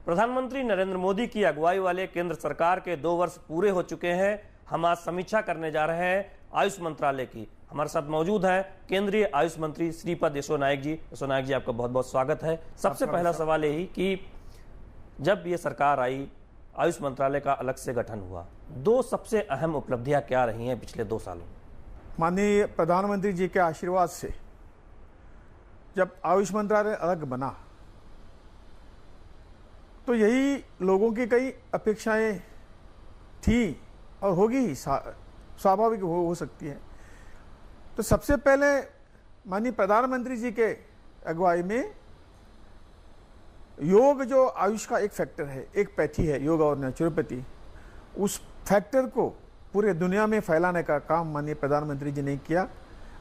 प्रधानमंत्री नरेंद्र मोदी की अगुवाई वाले केंद्र सरकार के 2 वर्ष पूरे हो चुके हैं। हम आज समीक्षा करने जा रहे हैं आयुष मंत्रालय की। हमारे साथ मौजूद हैं केंद्रीय आयुष मंत्री श्रीपद येसो नाइक जी। येसो नाइक जी, आपका बहुत बहुत स्वागत है। सबसे पहला सवाल यही कि जब ये सरकार आई, आयुष मंत्रालय का अलग से गठन हुआ, 2 सबसे अहम उपलब्धियां क्या रही हैं पिछले 2 सालों में? माननीय प्रधानमंत्री जी के आशीर्वाद से जब आयुष मंत्रालय अलग बना तो यही लोगों की कई अपेक्षाएं थी और होगी ही, स्वाभाविक हो सकती है। तो सबसे पहले माननीय प्रधानमंत्री जी के अगुवाई में योग जो आयुष का एक फैक्टर है, एक पैथी है योग और नेचुरोपैथी, उस फैक्टर को पूरे दुनिया में फैलाने का काम माननीय प्रधानमंत्री जी ने किया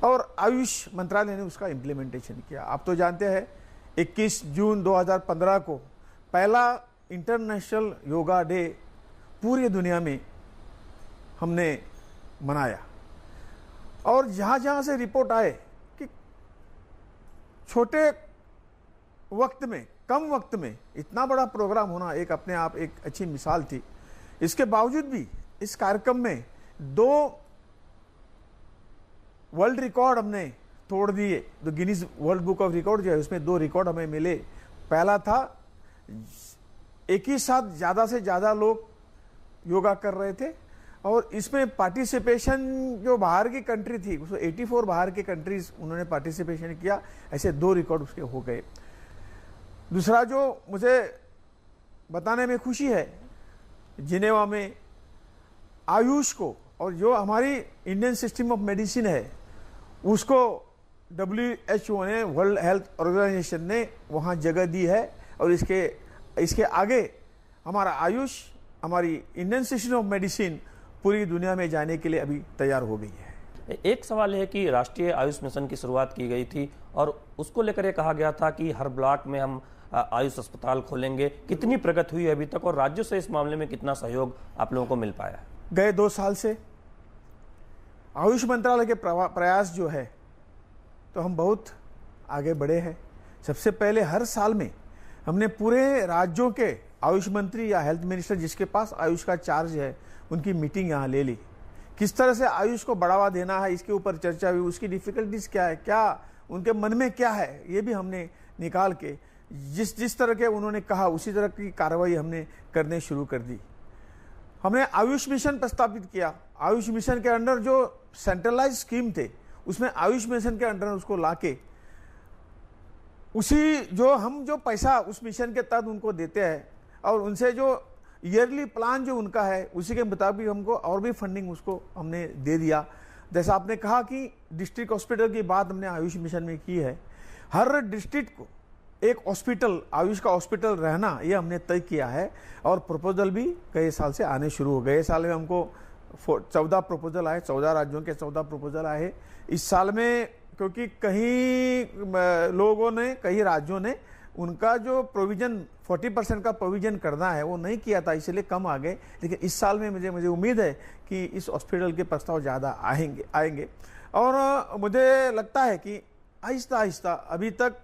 और आयुष मंत्रालय ने उसका इम्प्लीमेंटेशन किया। आप तो जानते हैं 21 जून 2015 को पहला इंटरनेशनल योगा डे पूरी दुनिया में हमने मनाया और जहाँ जहाँ से रिपोर्ट आए कि छोटे वक्त में, कम वक्त में इतना बड़ा प्रोग्राम होना एक अपने आप एक अच्छी मिसाल थी। इसके बावजूद भी इस कार्यक्रम में 2 वर्ल्ड रिकॉर्ड हमने तोड़ दिए। तो Guinness world book of record जो है उसमें 2 रिकॉर्ड हमें मिले। पहला था एक ही साथ ज़्यादा से ज़्यादा लोग योगा कर रहे थे और इसमें पार्टिसिपेशन जो बाहर की कंट्री थी उसको 84 बाहर के कंट्रीज उन्होंने पार्टिसिपेशन किया। ऐसे 2 रिकॉर्ड उसके हो गए। दूसरा जो मुझे बताने में खुशी है, जिनेवा में आयुष को और जो हमारी इंडियन सिस्टम ऑफ मेडिसिन है उसको WHO ने, वर्ल्ड हेल्थ ऑर्गेनाइजेशन ने वहाँ जगह दी है और इसके आगे हमारा आयुष, हमारी इंडियन सिस्टम ऑफ मेडिसिन पूरी दुनिया में जाने के लिए अभी तैयार हो गई है। एक सवाल है कि राष्ट्रीय आयुष मिशन की शुरुआत की गई थी और उसको लेकर ये कहा गया था कि हर ब्लॉक में हम आयुष अस्पताल खोलेंगे। कितनी प्रगति हुई अभी तक और राज्यों से इस मामले में कितना सहयोग आप लोगों को मिल पाया? गए 2 साल से आयुष मंत्रालय के प्रयास जो है तो हम बहुत आगे बढ़े हैं। सबसे पहले हर साल में हमने पूरे राज्यों के आयुष मंत्री या हेल्थ मिनिस्टर जिसके पास आयुष का चार्ज है उनकी मीटिंग यहाँ ले ली। किस तरह से आयुष को बढ़ावा देना है इसके ऊपर चर्चा हुई। उसकी डिफिकल्टीज क्या है, क्या उनके मन में क्या है, ये भी हमने निकाल के जिस तरह के उन्होंने कहा उसी तरह की कार्रवाई हमने करने शुरू कर दी। हमने आयुष मिशन प्रस्तावित किया। आयुष मिशन के अंडर जो सेंट्रलाइज स्कीम थे उसमें आयुष मिशन के अंडर उसको लाके उसी जो पैसा उस मिशन के तहत उनको देते हैं और उनसे जो ईयरली प्लान जो उनका है उसी के मुताबिक हमको और भी फंडिंग उसको हमने दे दिया। जैसा आपने कहा कि डिस्ट्रिक्ट हॉस्पिटल की बात हमने आयुष मिशन में की है। हर डिस्ट्रिक्ट को एक हॉस्पिटल, आयुष का हॉस्पिटल रहना ये हमने तय किया है और प्रपोजल भी कई साल से आने शुरू हो गए। साल में हमको 14 प्रपोजल आए, 14 राज्यों के 14 प्रपोजल आए। इस साल में क्योंकि कई लोगों ने, कई राज्यों ने उनका जो प्रोविजन 40% का प्रोविजन करना है वो नहीं किया था, इसलिए कम आ गए। लेकिन इस साल में मुझे उम्मीद है कि इस हॉस्पिटल के प्रस्ताव ज़्यादा आएंगे और मुझे लगता है कि आहिस्ता आहिस्ता अभी तक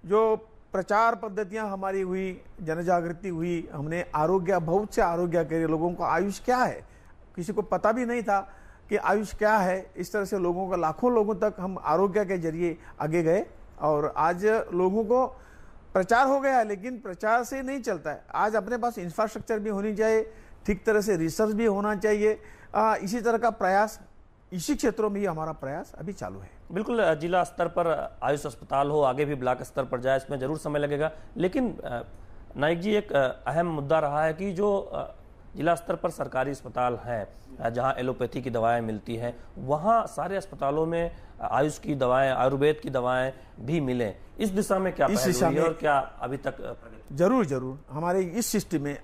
जो प्रचार पद्धतियां हमारी हुई, जनजागृति हुई, हमने बहुत से आरोग्य के लोगों को आयुष क्या है, किसी को पता भी नहीं था कि आयुष क्या है। इस तरह से लोगों का, लाखों लोगों तक हम आरोग्य के जरिए आगे गए और आज लोगों को प्रचार हो गया है। लेकिन प्रचार से नहीं चलता है, आज अपने पास इंफ्रास्ट्रक्चर भी होनी चाहिए, ठीक तरह से रिसर्च भी होना चाहिए। इसी तरह का प्रयास इसी क्षेत्रों में ही हमारा प्रयास अभी चालू है। बिल्कुल, जिला स्तर पर आयुष अस्पताल हो, आगे भी ब्लॉक स्तर पर जाए, इसमें जरूर समय लगेगा। लेकिन नाइक जी, एक अहम मुद्दा रहा है कि जो जिला स्तर पर सरकारी अस्पताल हैं जहां एलोपैथी की दवाएं मिलती हैं, वहां सारे अस्पतालों में आयुष की दवाएं, आयुर्वेद की दवाएं भी मिलें। इस दिशा में क्या पहल हुई है और क्या अभी तक? जरूर हमारे इस सिस्टम में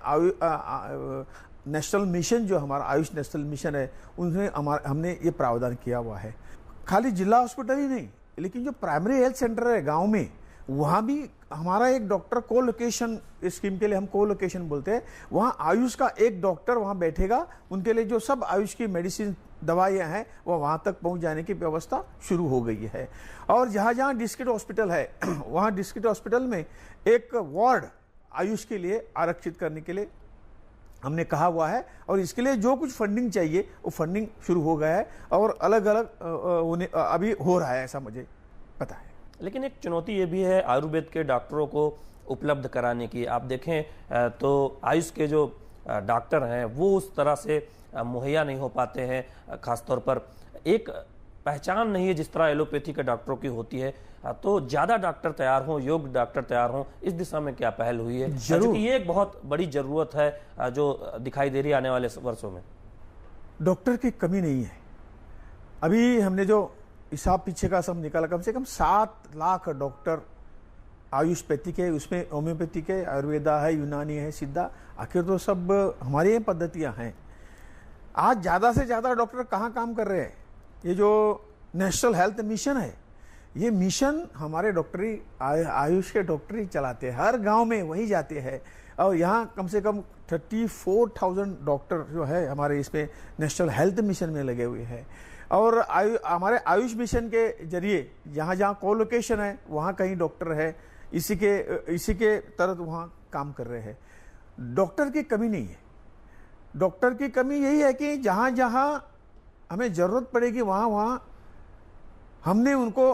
नेशनल मिशन, जो हमारा आयुष नेशनल मिशन है, उनमें हमने ये प्रावधान किया हुआ है। खाली जिला हॉस्पिटल ही नहीं, लेकिन जो प्राइमरी हेल्थ सेंटर है गांव में, वहाँ भी हमारा एक डॉक्टर को लोकेशन स्कीम के लिए हम को लोकेशन बोलते हैं, वहाँ आयुष का एक डॉक्टर वहाँ बैठेगा, उनके लिए जो सब आयुष की मेडिसिन दवाइयाँ हैं वो वहाँ तक पहुँच जाने की व्यवस्था शुरू हो गई है। और जहाँ जहाँ डिस्ट्रिक्ट हॉस्पिटल है वहाँ डिस्ट्रिक्ट हॉस्पिटल में एक वार्ड आयुष के लिए आरक्षित करने के लिए हमने कहा हुआ है, और इसके लिए जो कुछ फंडिंग चाहिए वो फंडिंग शुरू हो गया है और अलग अलग अभी हो रहा है, ऐसा मुझे पता है। लेकिन एक चुनौती ये भी है आयुर्वेद के डॉक्टरों को उपलब्ध कराने की। आप देखें तो आयुष के जो डॉक्टर हैं वो उस तरह से मुहैया नहीं हो पाते हैं, खासतौर पर एक पहचान नहीं है जिस तरह एलोपैथी के डॉक्टरों की होती है। तो ज़्यादा डॉक्टर तैयार हों, योग्य डॉक्टर तैयार हों, इस दिशा में क्या पहल हुई है? क्योंकि ये एक बहुत बड़ी ज़रूरत है जो दिखाई दे रही है आने वाले वर्षों में। डॉक्टर की कमी नहीं है। अभी हमने जो हिसाब पीछे का सब निकाला, कम से कम 7 लाख डॉक्टर आयुषपैथी के, उसमें होम्योपैथी के, आयुर्वेदा है, यूनानी है, सिद्धा, आखिर तो सब हमारी ये पद्धतियाँ हैं। आज ज़्यादा से ज़्यादा डॉक्टर कहाँ काम कर रहे हैं? ये जो नेशनल हेल्थ मिशन है, ये मिशन हमारे डॉक्टरी आयुष के डॉक्टरी चलाते हैं, हर गांव में वही जाते हैं। और यहाँ कम से कम 34,000 डॉक्टर जो है हमारे इसमें नेशनल हेल्थ मिशन में लगे हुए हैं। और हमारे आयुष मिशन के जरिए जहाँ जहाँ कोलोकेशन है वहाँ कहीं डॉक्टर है, इसी के तरह वहाँ काम कर रहे हैं। डॉक्टर की कमी नहीं है। डॉक्टर की कमी यही है कि जहाँ जहाँ हमें ज़रूरत पड़ेगी वहाँ वहाँ हमने उनको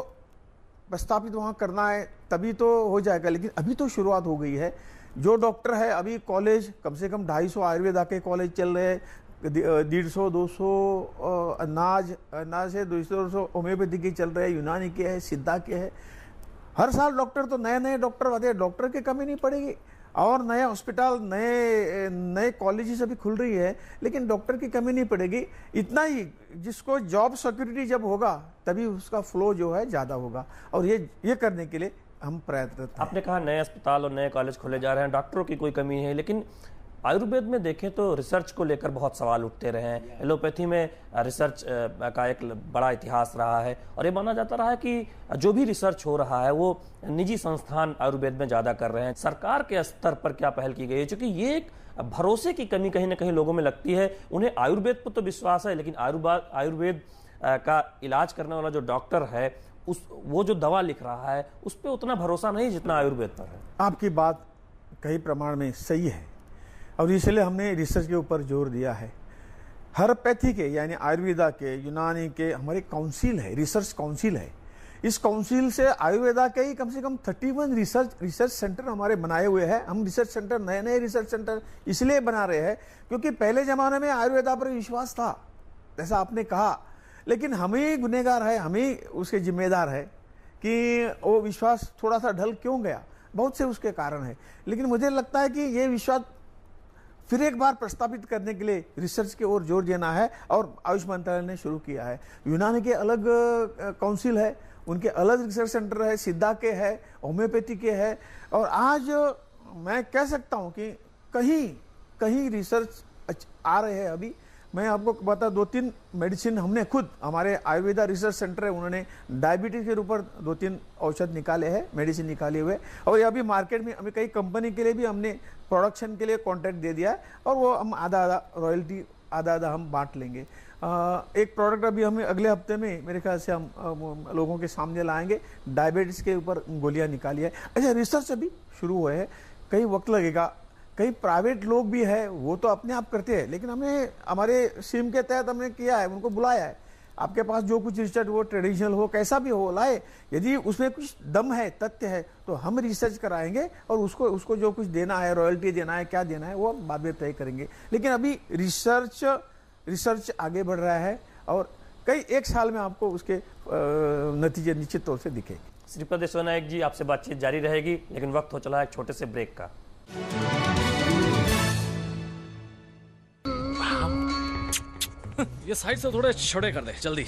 प्रस्तापित वहाँ करना है, तभी तो हो जाएगा। लेकिन अभी तो शुरुआत हो गई है। जो डॉक्टर है अभी कॉलेज कम से कम 250 आयुर्वेदा के कॉलेज चल रहे हैं, 150-200 अनाज है, 200 होम्योपैथी के चल रहे हैं, यूनानी के है, सिद्धा के है। हर साल डॉक्टर तो नए नए डॉक्टर आते हैं, डॉक्टर की कमी नहीं पड़ेगी। और नए हॉस्पिटल, नए कॉलेजेस अभी खुल रही है, लेकिन डॉक्टर की कमी नहीं पड़ेगी। इतना ही, जिसको जॉब सिक्योरिटी जब होगा तभी उसका फ्लो जो है ज़्यादा होगा, और ये करने के लिए हम प्रयत्नरत हैं। आपने कहा नए अस्पताल और नए कॉलेज खोले जा रहे हैं, डॉक्टरों की कोई कमी नहीं है, लेकिन आयुर्वेद में देखें तो रिसर्च को लेकर बहुत सवाल उठते रहे हैं। एलोपैथी में रिसर्च का एक बड़ा इतिहास रहा है और ये माना जाता रहा है कि जो भी रिसर्च हो रहा है वो निजी संस्थान आयुर्वेद में ज़्यादा कर रहे हैं। सरकार के स्तर पर क्या पहल की गई है? क्योंकि ये एक भरोसे की कमी कहीं ना कहीं लोगों में लगती है। उन्हें आयुर्वेद पर तो विश्वास है, लेकिन आयुर्वेद का इलाज करने वाला जो डॉक्टर है वो जो दवा लिख रहा है उस पर उतना भरोसा नहीं जितना आयुर्वेद पर है। आपकी बात कई प्रमाण में सही है, और इसलिए हमने रिसर्च के ऊपर जोर दिया है। हर पैथी के, यानी आयुर्वेदा के, यूनानी के, हमारी काउंसिल है, रिसर्च काउंसिल है। इस काउंसिल से आयुर्वेदा के ही कम से कम 31 रिसर्च सेंटर हमारे बनाए हुए हैं। हम रिसर्च सेंटर, नए नए रिसर्च सेंटर इसलिए बना रहे हैं क्योंकि पहले ज़माने में आयुर्वेदा पर विश्वास था, जैसा आपने कहा, लेकिन हम ही गुनहगार है, हम ही उसके जिम्मेदार है कि वो विश्वास थोड़ा सा ढल क्यों गया। बहुत से उसके कारण है, लेकिन मुझे लगता है कि ये विश्वास फिर एक बार प्रस्तापित करने के लिए रिसर्च की ओर जोर देना है, और आयुष मंत्रालय ने शुरू किया है। यूनानी के अलग काउंसिल है, उनके अलग रिसर्च सेंटर है, सिद्धा के है, होम्योपैथी के है। और आज मैं कह सकता हूँ कि कहीं कहीं रिसर्च आ रहे हैं। अभी मैं आपको बता, 2-3 मेडिसिन हमने खुद, हमारे आयुर्वेदा रिसर्च सेंटर है, उन्होंने डायबिटीज के ऊपर 2-3 औषध निकाले हैं, मेडिसिन निकाले हुए, और ये अभी मार्केट में, अभी कई कंपनी के लिए भी हमने प्रोडक्शन के लिए कॉन्ट्रैक्ट दे दिया है, और वो हम आधा रॉयल्टी आधा हम बांट लेंगे। एक प्रोडक्ट अभी हमें अगले हफ्ते में मेरे ख्याल से हम लोगों के सामने लाएंगे, डायबिटीज़ के ऊपर गोलियां निकाली है। अच्छा, रिसर्च अभी शुरू हुए हैं, कई वक्त लगेगा। कई प्राइवेट लोग भी है, वो तो अपने आप करते हैं, लेकिन हमने हमारे स्कीम के तहत हमने किया है, उनको बुलाया है, आपके पास जो कुछ रिसर्च हो, ट्रेडिशनल हो, कैसा भी हो, लाए। यदि उसमें कुछ दम है, तथ्य है, तो हम रिसर्च कराएंगे, और उसको जो कुछ देना है, रॉयल्टी देना है, क्या देना है, वो बाद में तय करेंगे। लेकिन अभी रिसर्च आगे बढ़ रहा है, और एक साल में आपको उसके नतीजे निश्चित तौर से दिखेंगे। श्रीपद येसो नायक जी, आपसे बातचीत जारी रहेगी, लेकिन वक्त हो चला है एक छोटे से ब्रेक का। ये साइड से थोड़े छोड़े कर दे जल्दी।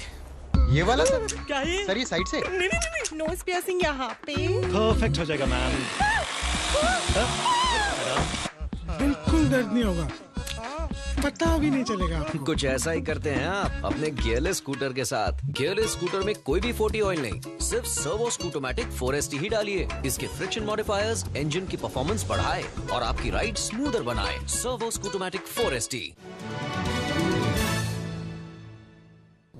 ये वाला सर? क्या है सर ये साइड से? नहीं नोज पियर्सिंग यहाँ पे परफेक्ट हो जाएगा मैम। बिल्कुल दर्द नहीं होगा, पता भी नहीं चलेगा आपको। कुछ ऐसा ही करते हैं आप अपने गियरलेस स्कूटर के साथ। गियरलेस स्कूटर में कोई भी 40 ऑयल नहीं, सिर्फ सर्वो स्कूटोमैटिक 4ST ही डालिए। इसके फ्रिक्शन मॉडिफायर्स इंजन की परफॉर्मेंस बढ़ाए और आपकी राइड स्मूदर बनाए। Servo Scootomatic 4ST।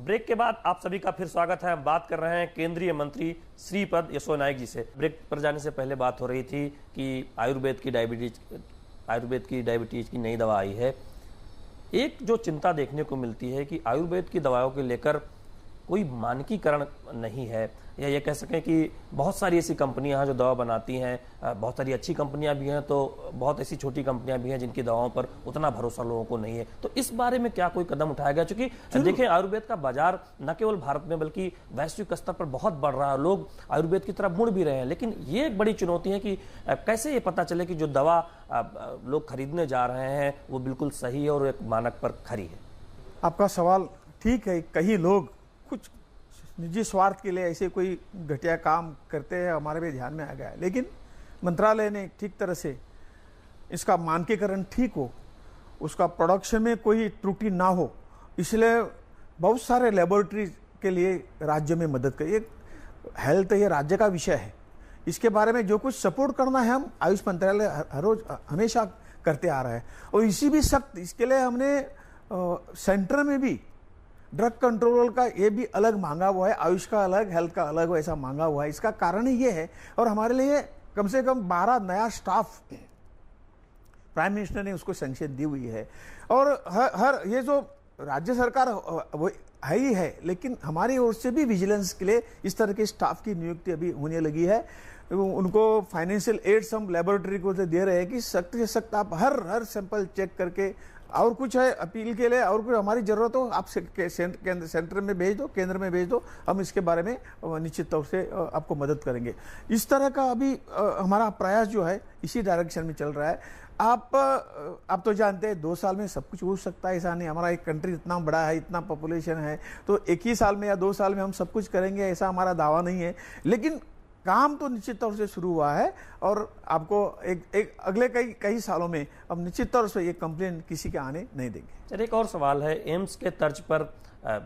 ब्रेक के बाद आप सभी का फिर स्वागत है। हम बात कर रहे हैं केंद्रीय मंत्री श्रीपद यसो नाइक जी से। ब्रेक पर जाने से पहले बात हो रही थी कि आयुर्वेद की डायबिटीज की नई दवा आई है। एक जो चिंता देखने को मिलती है कि आयुर्वेद की दवाओं को लेकर कोई मानकीकरण नहीं है, या ये कह सकें कि बहुत सारी ऐसी कंपनियां हैं जो दवा बनाती हैं, बहुत सारी अच्छी कंपनियां भी हैं तो बहुत ऐसी छोटी कंपनियां भी हैं जिनकी दवाओं पर उतना भरोसा लोगों को नहीं है। तो इस बारे में क्या कोई कदम उठाया गया? क्योंकि देखें, आयुर्वेद का बाजार न केवल भारत में बल्कि वैश्विक स्तर पर बहुत बढ़ रहा है, लोग आयुर्वेद की तरफ मुड़ भी रहे हैं। लेकिन ये एक बड़ी चुनौती है कि कैसे ये पता चले कि जो दवा लोग खरीदने जा रहे हैं वो बिल्कुल सही है और एक मानक पर खरी है। आपका सवाल ठीक है। कई लोग कुछ निजी स्वार्थ के लिए ऐसे कोई घटिया काम करते हैं, हमारे भी ध्यान में आ गया है। लेकिन मंत्रालय ने ठीक तरह से इसका मानकीकरण ठीक हो, उसका प्रोडक्शन में कोई त्रुटि ना हो, इसलिए बहुत सारे लेबोरेटरी के लिए राज्य में मदद करिए। हेल्थ ये राज्य का विषय है, इसके बारे में जो कुछ सपोर्ट करना है हम आयुष मंत्रालय हर रोज हमेशा करते आ रहा है। और इसी भी सख्त इसके लिए हमने सेंटर में भी ड्रग कंट्रोल का ये भी अलग मांगा हुआ है, आयुष का अलग, हेल्थ का अलग ऐसा मांगा हुआ है। इसका कारण ही ये है, और हमारे लिए कम से कम 12 नया स्टाफ प्राइम मिनिस्टर ने उसको सैंक्शन दी हुई है। और हर ये जो राज्य सरकार वो है ही है, लेकिन हमारी ओर से भी विजिलेंस के लिए इस तरह के स्टाफ की नियुक्ति अभी होने लगी है। उनको फाइनेंशियल एड्स हम लेबोरेटरी को दे रहे हैं कि सख्त से सख्त आप हर सैंपल चेक करके, और कुछ है अपील के लिए और कुछ हमारी जरूरत हो आप सेंटर में भेज दो, केंद्र में भेज दो, हम इसके बारे में निश्चित तौर से आपको मदद करेंगे। इस तरह का अभी हमारा प्रयास जो है इसी डायरेक्शन में चल रहा है। आप तो जानते हैं 2 साल में सब कुछ हो सकता है, ऐसा नहीं। हमारा एक कंट्री इतना बड़ा है, इतना पॉपुलेशन है, तो एक ही साल में या 2 साल में हम सब कुछ करेंगे ऐसा हमारा दावा नहीं है। लेकिन काम तो निश्चित तौर से शुरू हुआ है, और आपको एक अगले कई सालों में अब निश्चित तौर से ये कंप्लेन किसी के आने नहीं देंगे। चलिए, एक और सवाल है। एम्स के तर्ज पर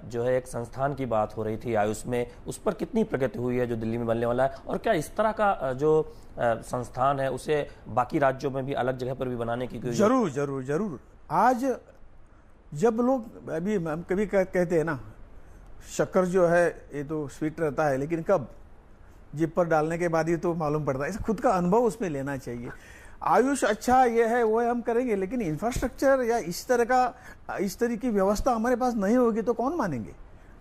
जो है एक संस्थान की बात हो रही थी आयुष में, उस पर कितनी प्रगति हुई है जो दिल्ली में बनने वाला है? और क्या इस तरह का जो संस्थान है उसे बाकी राज्यों में भी अलग जगह पर भी बनाने की कोई? जरूर। आज जब लोग अभी हम कभी कहते हैं ना, शक्कर जो है ये तो स्वीट रहता है, लेकिन कब जिप पर डालने के बाद ही तो मालूम पड़ता है। खुद का अनुभव उसमें लेना चाहिए। आयुष अच्छा ये है वो है हम करेंगे, लेकिन इंफ्रास्ट्रक्चर या इस तरह की व्यवस्था हमारे पास नहीं होगी तो कौन मानेंगे?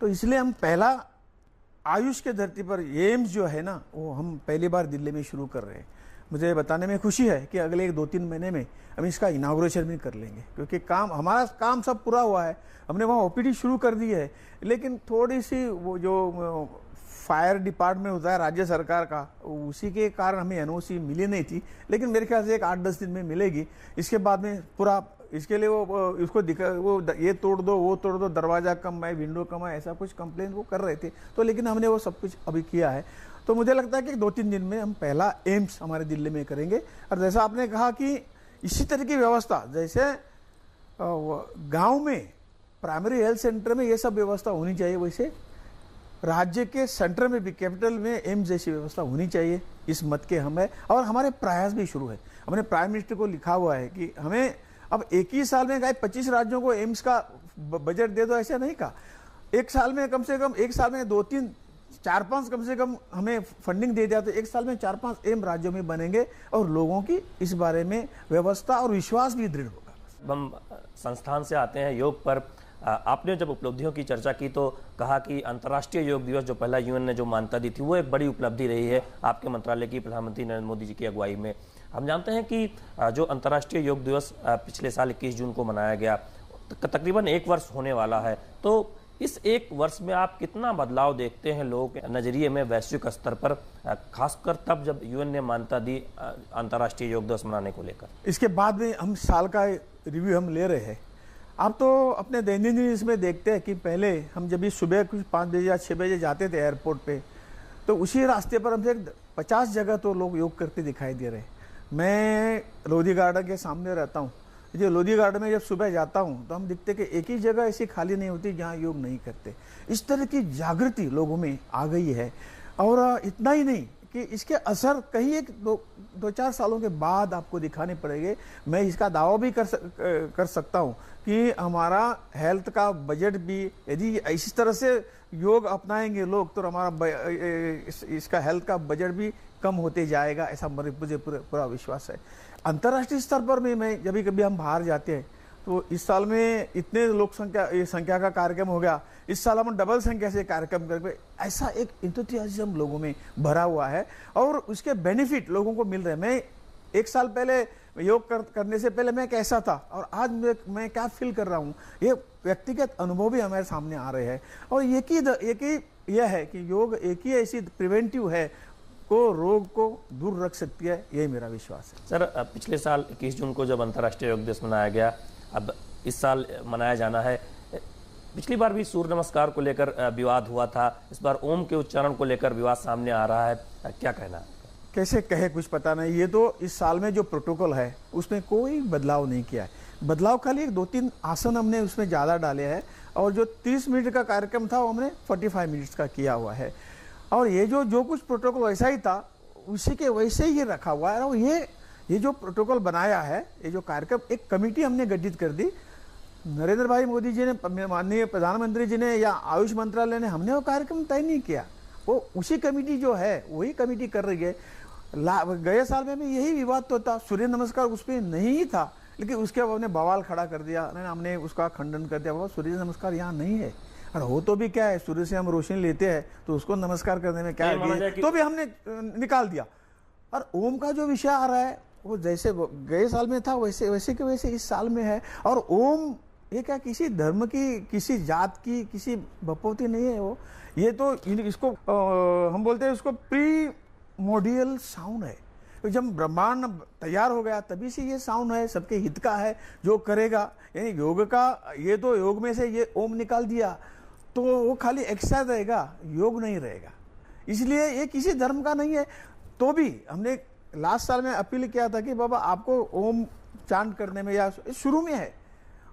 तो इसलिए हम पहला आयुष के धरती पर एम्स जो है ना, वो हम पहली बार दिल्ली में शुरू कर रहे हैं। मुझे बताने में खुशी है कि अगले 2-3 महीने में हम इसका इनाग्रेशन भी कर लेंगे, क्योंकि हमारा काम सब पूरा हुआ है। हमने वहाँ ओपीडी शुरू कर दी है, लेकिन थोड़ी सी वो जो फायर डिपार्टमेंट होता है राज्य सरकार का, उसी के कारण हमें एनओसी मिली नहीं थी। लेकिन मेरे ख्याल से एक 8-10 दिन में मिलेगी। इसके बाद में पूरा इसके लिए वो ये तोड़ दो, वो तोड़ दो, दरवाजा कम है, विंडो कम है, ऐसा कुछ कंप्लेन वो कर रहे थे। तो लेकिन हमने वो सब कुछ अभी किया है। तो मुझे लगता है कि 2-3 दिन में हम पहला एम्स हमारे दिल्ली में करेंगे। और जैसा आपने कहा कि इसी तरह की व्यवस्था जैसे गाँव में प्राइमरी हेल्थ सेंटर में ये सब व्यवस्था होनी चाहिए, वैसे राज्य के सेंटर में भी, कैपिटल में एम्स जैसी व्यवस्था होनी चाहिए। इस मत के हम है, और हमारे प्रयास भी शुरू है। हमने प्राइम मिनिस्टर को लिखा हुआ है कि हमें अब एक ही साल में 25 राज्यों को एम्स का बजट दे दो, ऐसा नहीं कहा। एक साल में कम से कम 2-3 4-5 कम से कम हमें फंडिंग दे दिया तो एक साल में 4-5 एम्स राज्यों में बनेंगे, और लोगों की इस बारे में व्यवस्था और विश्वास भी दृढ़ होगा। हम संस्थान से आते हैं योग पर। आपने जब उपलब्धियों की चर्चा की तो कहा कि अंतर्राष्ट्रीय योग दिवस जो पहला यूएन ने जो मान्यता दी थी वो एक बड़ी उपलब्धि रही है आपके मंत्रालय की, प्रधानमंत्री नरेंद्र मोदी जी की अगुवाई में। हम जानते हैं कि जो अंतर्राष्ट्रीय योग दिवस पिछले साल 21 जून को मनाया गया, तकरीबन 1 वर्ष होने वाला है। तो इस 1 वर्ष में आप कितना बदलाव देखते हैं लोगों के नजरिए में वैश्विक स्तर पर, खासकर तब जब यूएन ने मान्यता दी अंतर्राष्ट्रीय योग दिवस मनाने को लेकर? इसके बाद में हम साल का रिव्यू हम ले रहे हैं। आप तो अपने दैनंदिन इसमें देखते हैं कि पहले हम जब भी सुबह कुछ 5 बजे या 6 बजे जाते थे एयरपोर्ट पे, तो उसी रास्ते पर हमसे 50 जगह तो लोग योग करते दिखाई दे रहे हैं। मैं लोधी गार्डन के सामने रहता हूँ। जो लोधी गार्डन में जब सुबह जाता हूँ तो हम दिखते कि एक ही जगह ऐसी खाली नहीं होती जहाँ योग नहीं करते। इस तरह की जागृति लोगों में आ गई है। और इतना ही नहीं कि कि इसके असर कहीं एक दो चार सालों के बाद आपको दिखाने पड़ेंगे। मैं इसका दावा भी कर सकता हूं कि हमारा हेल्थ का बजट भी, यदि इसी तरह से योग अपनाएंगे लोग, तो हमारा इसका हेल्थ का बजट भी कम होते जाएगा, ऐसा मुझे पूरा विश्वास है। अंतर्राष्ट्रीय स्तर पर भी मैं जब कभी हम बाहर जाते हैं तो इस साल में इतने लोक संख्या का कार्यक्रम हो गया, इस साल हम डबल संख्या से कार्यक्रम करके, ऐसा एक इंथुसियाज्म लोगों में भरा हुआ है और उसके बेनिफिट लोगों को मिल रहे हैं। मैं एक साल पहले योग करने से पहले मैं कैसा था और आज मैं क्या फील कर रहा हूँ, ये व्यक्तिगत अनुभव भी हमारे सामने आ रहे हैं। और एक ही यह है कि योग एक ही ऐसी प्रिवेंटिव है को रोग को दूर रख सकती है, यही मेरा विश्वास है। सर, पिछले साल 21 जून को जब अंतर्राष्ट्रीय योग दिवस मनाया गया, अब इस साल मनाया जाना है। पिछली बार भी सूर्य नमस्कार को लेकर विवाद हुआ था, इस बार ओम के उच्चारण को लेकर विवाद सामने आ रहा है, क्या कहना? कैसे कहे कुछ पता नहीं। ये तो इस साल में जो प्रोटोकॉल है उसमें कोई बदलाव नहीं किया है। बदलाव खाली 2-3 आसन हमने उसमें ज़्यादा डाले हैं और जो 30 मिनट का कार्यक्रम था वो हमने 45 मिनट्स का किया हुआ है। और ये जो कुछ प्रोटोकॉल वैसा ही था उसी के वैसे ही रखा हुआ है। और ये जो प्रोटोकॉल बनाया है, ये जो कार्यक्रम, एक कमेटी हमने गठित कर दी। नरेंद्र भाई मोदी जी ने, माननीय प्रधानमंत्री जी ने या आयुष मंत्रालय ने, हमने वो कार्यक्रम तय नहीं किया, वो उसी कमेटी जो है वही कमेटी कर रही है। गए साल में भी यही विवाद तो था, सूर्य नमस्कार उस पर नहीं ही था, लेकिन उसके बाद हमने बवाल खड़ा कर दिया, हमने उसका खंडन कर दिया, बाबा सूर्य नमस्कार यहाँ नहीं है। और हो तो भी क्या है, सूर्य से हम रोशनी लेते हैं तो उसको नमस्कार करने में क्या है, तो भी हमने निकाल दिया। और ओम का जो विषय आ रहा है वो जैसे गए साल में था वैसे के वैसे इस साल में है। और ओम ये क्या किसी धर्म की, किसी जात की, किसी बपौती नहीं है वो, ये तो इसको हम बोलते हैं उसको प्रीमोडियल साउंड है। तो जब ब्रह्मांड तैयार हो गया तभी से ये साउंड है, सबके हित का है, जो करेगा। यानी योग का, ये तो योग में से ये ओम निकाल दिया तो वो खाली एक्सरसाइज रहेगा, योग नहीं रहेगा। इसलिए ये किसी धर्म का नहीं है। तो भी हमने लास्ट साल में अपील किया था कि बाबा आपको ओम चांट करने में, या शुरू में है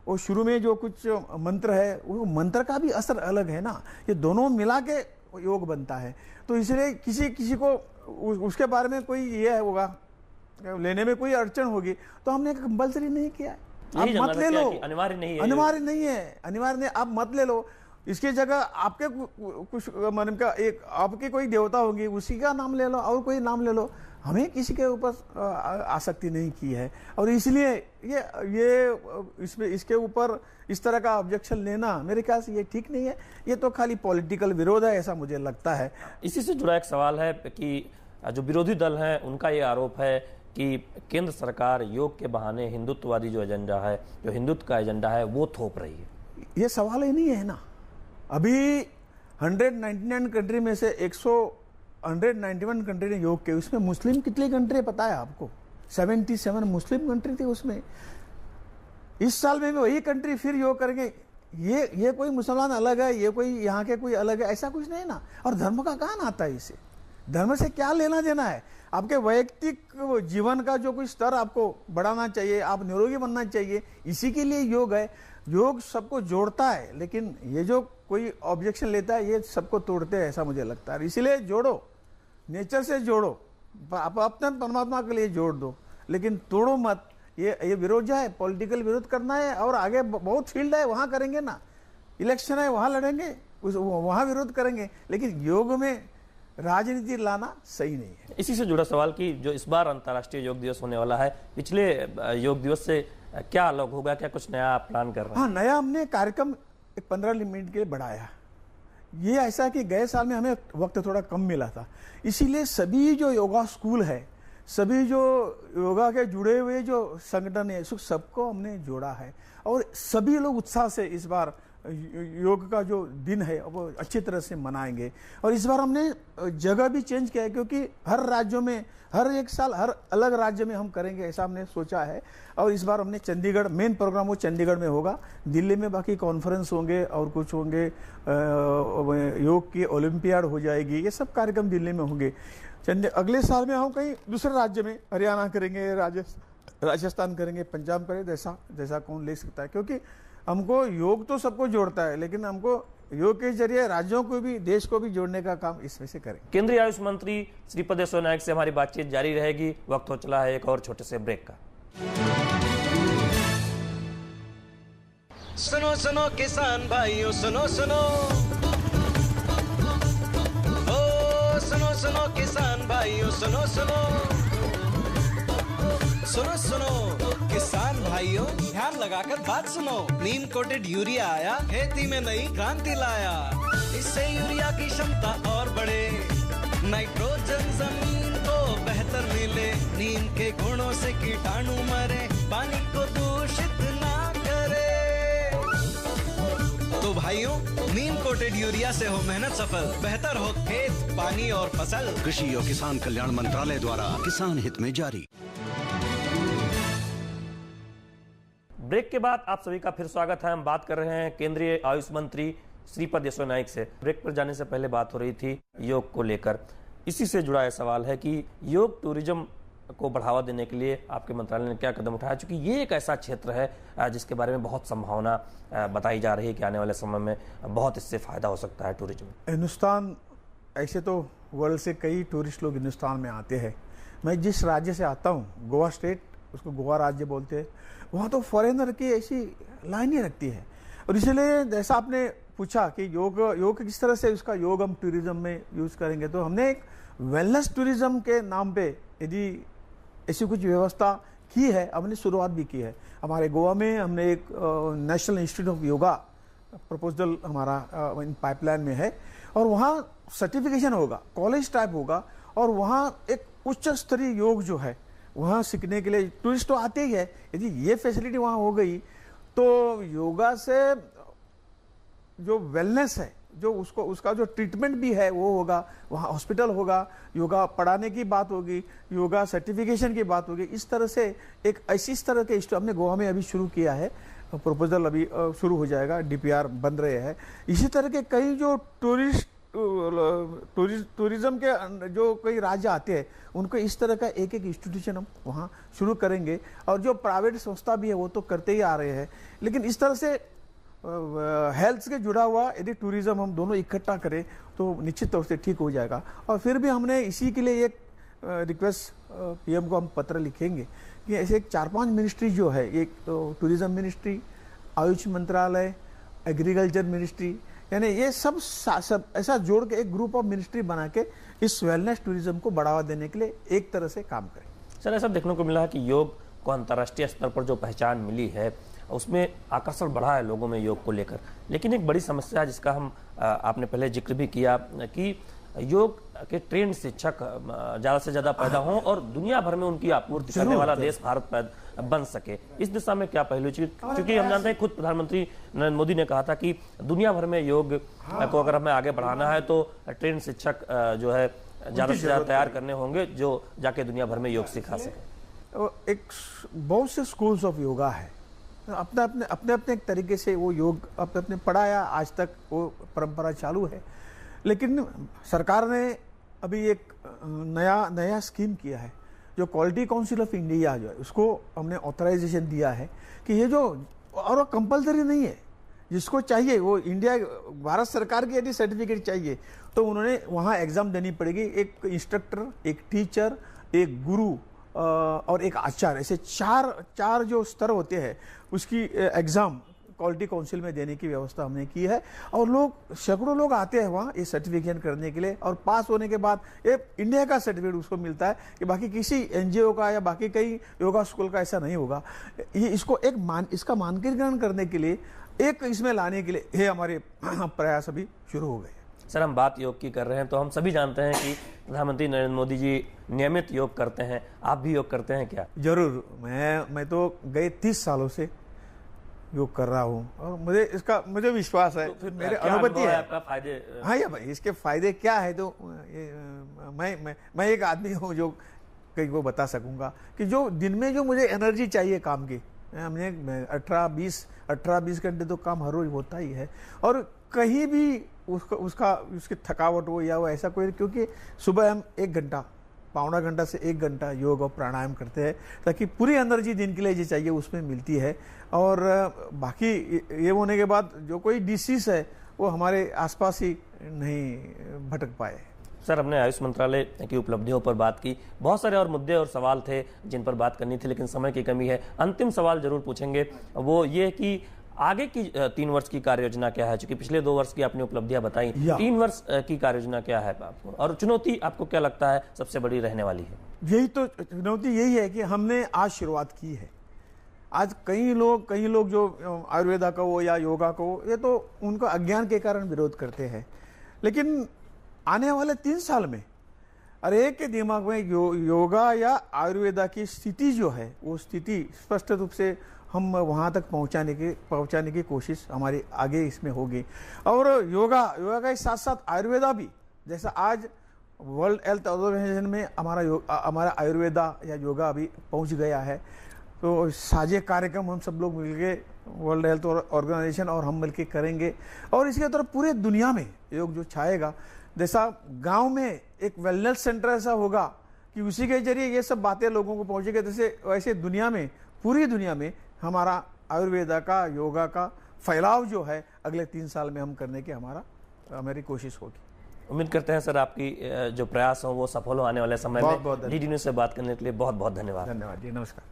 वो शुरू में जो कुछ मंत्र है वो मंत्र का भी असर अलग है ना, ये दोनों मिला के योग बनता है। तो इसलिए किसी को उसके बारे में कोई ये होगा, लेने में कोई अड़चन होगी, तो हमने कंपल्सरी नहीं किया है। आप मत ले लो, अनिवार्य नहीं है, अनिवार्य नहीं, आप मत ले लो। इसकी जगह आपके कुछ मन का एक आपकी कोई देवता होगी, उसी का नाम ले लो और कोई नाम ले लो। हमें किसी के ऊपर आसक्ति नहीं की है। और इसलिए इसके ऊपर इस तरह का ऑब्जेक्शन लेना मेरे ख्याल से ये ठीक नहीं है। ये तो खाली पॉलिटिकल विरोध है, ऐसा मुझे लगता है। इसी से जुड़ा एक सवाल है कि जो विरोधी दल हैं उनका ये आरोप है कि केंद्र सरकार योग के बहाने हिंदुत्ववादी जो एजेंडा है, जो हिंदुत्व का एजेंडा है, वो थोप रही है। ये सवाल ही नहीं है ना। अभी 199 कंट्री में से 191 कंट्री ने योग किया। उसमें मुस्लिम कितनी कंट्री पता है आपको? 77 मुस्लिम कंट्री थी उसमें। इस साल में भी वही कंट्री फिर योग करेंगे। ये कोई मुसलमान अलग है, ये कोई यहाँ के कोई अलग है, ऐसा कुछ नहीं ना। और धर्म का कहाँ नाता है? इसे धर्म से क्या लेना देना है? आपके वैयक्तिक जीवन का जो कोई स्तर आपको बढ़ाना चाहिए, आप निरोगी बनना चाहिए, इसी के लिए योग है। योग सबको जोड़ता है, लेकिन ये जो कोई ऑब्जेक्शन लेता है ये सबको तोड़ते हैं, ऐसा मुझे लगता है। इसीलिए जोड़ो, नेचर से जोड़ो, अपने परमात्मा के लिए जोड़ दो, लेकिन तोड़ो मत। ये विरोध है, पॉलिटिकल विरोध करना है, और आगे बहुत फील्ड है, वहां करेंगे ना। इलेक्शन है वहां लड़ेंगे, वहां विरोध करेंगे, लेकिन योग में राजनीति लाना सही नहीं है। इसी से जुड़ा सवाल कि जो इस बार अंतर्राष्ट्रीय योग दिवस होने वाला है, पिछले योग दिवस से क्या अलग होगा, क्या कुछ नया प्लान कर रहे हैं? हाँ, नया हमने कार्यक्रम 15 मिनट के लिए बढ़ाया। ये ऐसा कि गए साल में हमें वक्त थोड़ा कम मिला था, इसीलिए सभी जो योगा स्कूल है, सभी जो योगा के जुड़े हुए जो संगठन है, सबको हमने जोड़ा है। और सभी लोग उत्साह से इस बार योग का जो दिन है वो अच्छी तरह से मनाएंगे। और इस बार हमने जगह भी चेंज किया है, क्योंकि हर राज्यों में, हर एक साल हर अलग राज्य में हम करेंगे, ऐसा हमने सोचा है। और इस बार हमने चंडीगढ़, मेन प्रोग्राम वो चंडीगढ़ में होगा। दिल्ली में बाकी कॉन्फ्रेंस होंगे और कुछ होंगे, योग की ओलंपियाड हो जाएगी, ये सब कार्यक्रम दिल्ली में होंगे। अगले साल में हम कहीं दूसरे राज्य में, हरियाणा करेंगे, राजस्थान करेंगे, पंजाब करेंगे, जैसा कौन ले सकता है। क्योंकि हमको योग तो सबको जोड़ता है, लेकिन हमको योग के जरिए राज्यों को भी, देश को भी जोड़ने का काम इसमें से करें। केंद्रीय आयुष मंत्री श्रीपद येसो नाइक से हमारी बातचीत जारी रहेगी। वक्त हो चला है एक और छोटे से ब्रेक का। सुनो सुनो किसान भाइयों, सुनो सुनो, ओ सुनो सुनो किसान भाइयों, सुनो सुनो, सुनो सुनो किसान भाइयों, ध्यान लगाकर बात सुनो। नीम कोटेड यूरिया आया, खेती में नई क्रांति लाया। इससे यूरिया की क्षमता और बढ़े, नाइट्रोजन जमीन को बेहतर मिले, नीम के गुणों से कीटाणु मरे, पानी को दूषित ना करे। तो भाइयों, नीम कोटेड यूरिया से हो मेहनत सफल, बेहतर हो खेत, पानी और फसल। कृषि और किसान कल्याण मंत्रालय द्वारा किसान हित में जारी। ब्रेक के बाद आप सभी का फिर स्वागत है। हम बात कर रहे हैं केंद्रीय आयुष मंत्री श्रीपद येसो नाइक से। ब्रेक पर जाने से पहले बात हो रही थी योग को लेकर। इसी से जुड़ा यह सवाल है कि योग टूरिज्म को बढ़ावा देने के लिए आपके मंत्रालय ने क्या कदम उठाया, क्योंकि ये एक ऐसा क्षेत्र है जिसके बारे में बहुत संभावना बताई जा रही है कि आने वाले समय में बहुत इससे फायदा हो सकता है टूरिज्म। हिंदुस्तान, ऐसे तो वर्ल्ड से कई टूरिस्ट लोग हिंदुस्तान में आते हैं। मैं जिस राज्य से आता हूँ, गोवा स्टेट, उसको गोवा राज्य बोलते हैं, वहाँ तो फॉरेनर की ऐसी लाइन ही लगती है। और इसलिए जैसा आपने पूछा कि योग किस तरह से उसका योग हम टूरिज्म में यूज़ करेंगे, तो हमने एक वेलनेस टूरिज्म के नाम पे यदि ऐसी कुछ व्यवस्था की है, हमने शुरुआत भी की है। हमारे गोवा में हमने एक national institute of yoga proposal हमारा पाइपलाइन में है, और वहाँ सर्टिफिकेशन होगा, कॉलेज टाइप होगा, और वहाँ एक उच्च स्तरीय योग जो है वहाँ सीखने के लिए टूरिस्ट तो आते ही है। यदि ये फैसिलिटी वहाँ हो गई तो योगा से जो वेलनेस है, जो उसका जो ट्रीटमेंट भी है वो होगा, वहाँ हॉस्पिटल होगा, योगा पढ़ाने की बात होगी, योगा सर्टिफिकेशन की बात होगी। इस तरह से एक इस तरह के हमने गोवा में अभी शुरू किया है, प्रपोजल अभी शुरू हो जाएगा, DPR बन रहे हैं। इसी तरह के कई जो टूरिज्म के जो कई राज्य आते हैं, उनको इस तरह का एक इंस्टीट्यूशन हम वहाँ शुरू करेंगे। और जो प्राइवेट संस्था भी है वो तो करते ही आ रहे हैं, लेकिन इस तरह से हेल्थ से जुड़ा हुआ यदि टूरिज्म हम दोनों इकट्ठा करें तो निश्चित तौर से ठीक हो जाएगा। और फिर भी हमने इसी के लिए एक रिक्वेस्ट PM को हम पत्र लिखेंगे कि ऐसे 4-5 मिनिस्ट्री जो है, एक तो टूरिज्म मिनिस्ट्री, आयुष मंत्रालय, एग्रीकल्चर मिनिस्ट्री, यानी ये सब ऐसा जोड़ के एक ग्रुप ऑफ मिनिस्ट्री बना के इस वेलनेस टूरिज्म को बढ़ावा देने के लिए एक तरह से काम करें। सर, ऐसा देखने को मिला है कि योग को अंतर्राष्ट्रीय स्तर पर जो पहचान मिली है, उसमें आकर्षण बढ़ा है लोगों में योग को लेकर। लेकिन एक बड़ी समस्या है जिसका हम आपने पहले जिक्र भी किया कि योग के ट्रेंड शिक्षक ज़्यादा से ज़्यादा पैदा हों और दुनिया भर में उनकी आपूर्ति करने वाला देश भारत बन सके। इस दिशा में क्या पहलू, क्योंकि हम जानते हैं खुद प्रधानमंत्री नरेंद्र मोदी ने कहा था कि दुनिया भर में योग को अगर हमें आगे बढ़ाना है तो ट्रेंड शिक्षक जो है ज़्यादा से ज़्यादा तैयार करने होंगे जो जाके दुनिया भर में योग सिखा सके। एक बहुत से स्कूल्स ऑफ योगा है, अपने एक तरीके से वो योग अपने पढ़ाया, आज तक वो परंपरा चालू है। लेकिन सरकार ने अभी एक नया स्कीम किया है, जो क्वालिटी काउंसिल ऑफ इंडिया जो है उसको हमने ऑथराइजेशन दिया है कि ये जो, और वो कंपलसरी नहीं है, जिसको चाहिए वो भारत सरकार की यदि सर्टिफिकेट चाहिए तो उन्होंने वहाँ एग्जाम देनी पड़ेगी। एक इंस्ट्रक्टर, एक टीचर, एक गुरु और एक आचार्य, ऐसे चार जो स्तर होते हैं उसकी एग्जाम क्वालिटी काउंसिल में देने की व्यवस्था हमने की है। और सैकड़ों लोग आते हैं वहाँ ये सर्टिफिकेशन करने के लिए, और पास होने के बाद ये इंडिया का सर्टिफिकेट उसको मिलता है कि बाकी किसी NGO का या बाकी कई योगा स्कूल का ऐसा नहीं होगा। ये इसको इसका मानकीकरण करने के लिए, एक इसमें लाने के लिए ये हमारे प्रयास अभी शुरू हो गए। सर, हम बात योग की कर रहे हैं तो हम सभी जानते हैं कि प्रधानमंत्री नरेंद्र मोदी जी नियमित योग करते हैं। आप भी योग करते हैं क्या? जरूर, मैं तो गए 30 सालों से योग कर रहा हूँ और मुझे विश्वास है, तो मेरे अनुभूति है आपका फायदे। हाँ या भाई, इसके फायदे क्या है तो मैं एक आदमी हूँ जो कई को बता सकूंगा कि जो दिन में जो मुझे एनर्जी चाहिए काम की, हमने 18-20 घंटे तो काम हर रोज होता ही है। और कहीं भी उसकी थकावट हो या वो ऐसा कोई, क्योंकि सुबह हम 1 घंटा, पौना घंटा से 1 घंटा योग और प्राणायाम करते हैं ताकि पूरी एनर्जी दिन के लिए जो चाहिए उसमें मिलती है। और बाकी ये होने के बाद जो कोई डिसीज है वो हमारे आसपास ही नहीं भटक पाए। सर, हमने आयुष मंत्रालय की उपलब्धियों पर बात की, बहुत सारे और मुद्दे और सवाल थे जिन पर बात करनी थी, लेकिन समय की कमी है। अंतिम सवाल जरूर पूछेंगे, वो ये कि आगे की 3 वर्ष की कार्य योजना क्या है? चूंकि पिछले 2 वर्ष की आपने उपलब्धियां बताई, 3 वर्ष की कार्य योजना क्या है आपको, और चुनौती आपको क्या लगता है सबसे बड़ी रहने वाली है? यही तो चुनौती यही है कि हमने आज शुरुआत की है। आज कई लोग जो आयुर्वेदा का हो या योगा को, ये तो उनका अज्ञान के कारण विरोध करते हैं, लेकिन आने वाले 3 साल में हर एक के दिमाग में योगा या आयुर्वेदा की स्थिति जो है, वो स्थिति स्पष्ट रूप से हम वहाँ तक पहुँचाने की कोशिश हमारी आगे इसमें होगी। और योगा के साथ साथ आयुर्वेदा भी, जैसा आज वर्ल्ड हेल्थ ऑर्गेनाइजेशन में हमारा आयुर्वेदा या योगा अभी पहुँच गया है, तो साझे कार्यक्रम हम सब लोग मिलके वर्ल्ड हेल्थ ऑर्गेनाइजेशन और हम मिलके करेंगे, और इसके तरफ पूरे दुनिया में योग जो छाएगा। जैसा गांव में एक वेलनेस सेंटर ऐसा होगा कि उसी के जरिए ये सब बातें लोगों को पहुंचेगी, जैसे वैसे दुनिया में, पूरी दुनिया में हमारा आयुर्वेदा का, योगा का फैलाव जो है अगले 3 साल में हम करने की हमारी कोशिश होगी। उम्मीद करते हैं सर आपकी जो प्रयास हो वो सफल हो आने वाले समय में। डीडी न्यूज़ से बात करने के लिए बहुत बहुत धन्यवाद। धन्यवाद जी, नमस्कार।